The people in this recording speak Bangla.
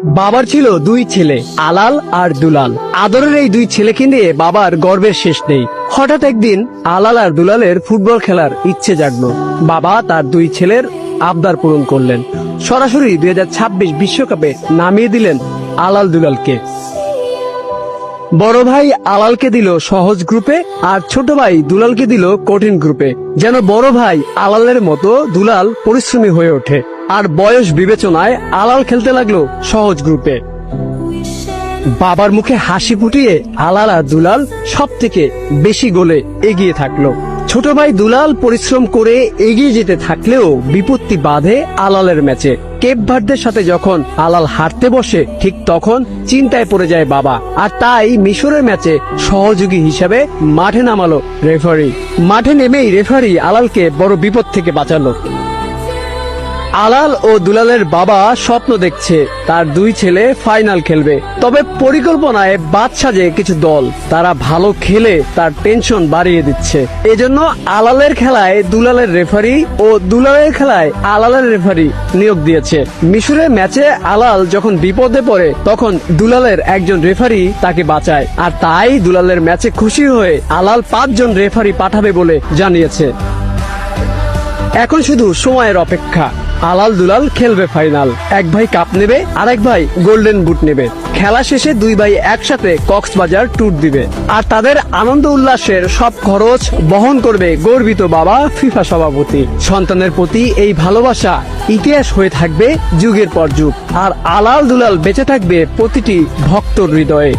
বাবার ছিল দুই ছেলে, আলাল আর দুলাল। আদরের এই দুই ছেলেকে নিয়ে বাবার গর্বের শেষ নেই। হঠাৎ একদিন আলাল আর দুলালের ফুটবল খেলার ইচ্ছে জাগলো। বাবা তার দুই ছেলের আবদার পূরণ করলেন। সরাসরি 2026 বিশ্বকাপে নামিয়ে দিলেন আলাল দুলালকে। বড় ভাই আলালকে দিল সহজ গ্রুপে, আর ছোট ভাই দুলালকে দিল কঠিন গ্রুপে, যেন বড় ভাই আলালের মতো দুলাল পরিশ্রমী হয়ে ওঠে। আর বয়স বিবেচনায় আলাল খেলতে লাগলো সহজ গ্রুপে। বাবার মুখে হাসি ফুটিয়ে আলাল আর দুলাল সব থেকে বেশি গোলে এগিয়ে থাকলো। ছোট ভাই দুলাল পরিশ্রম করে এগিয়ে যেতে থাকলেও বিপত্তি বাধে আলালের ম্যাচে। কেপ ভার্দের সাথে যখন আলাল হারতে বসে, ঠিক তখন চিন্তায় পড়ে যায় বাবা। আর তাই মিশরের ম্যাচে সহযোগী হিসেবে মাঠে নামালো রেফারি। মাঠে নেমেই রেফারি আলালকে বড় বিপদ থেকে বাঁচালো। আলাল ও দুলালের বাবা স্বপ্ন দেখছে তার দুই ছেলে ফাইনাল খেলবে, তবে পরিকল্পনায় বাদ সাজে কিছু দল। তারা ভালো খেলে তার টেনশন বাড়িয়ে দিচ্ছে। এজন্য আলালের খেলায় দুলালের রেফারি ও দুলালের খেলায় আলালের রেফারি নিয়োগ দিয়েছে। মিশরের ম্যাচে আলাল যখন বিপদে পড়ে, তখন দুলালের একজন রেফারি তাকে বাঁচায়। আর তাই দুলালের ম্যাচে খুশি হয়ে আলাল 5 জন রেফারি পাঠাবে বলে জানিয়েছে। এখন শুধু সময়ের অপেক্ষা। আলাল দুলাল খেলবে ফাইনাল। এক ভাই কাপ নেবে, আর এক ভাই গোল্ডেন বুট নেবে। খেলা শেষে দুই ভাই একসাথে কক্সবাজার ট্যুর দিবে। আর তাদের আনন্দ উল্লাসের সব খরচ বহন করবে গর্বিত বাবা ফিফা সভাপতি। সন্তানের প্রতি এই ভালোবাসা ইতিহাস হয়ে থাকবে যুগের পর যুগ। আর আলাল দুলাল বেঁচে থাকবে প্রতিটি ভক্তর হৃদয়ে।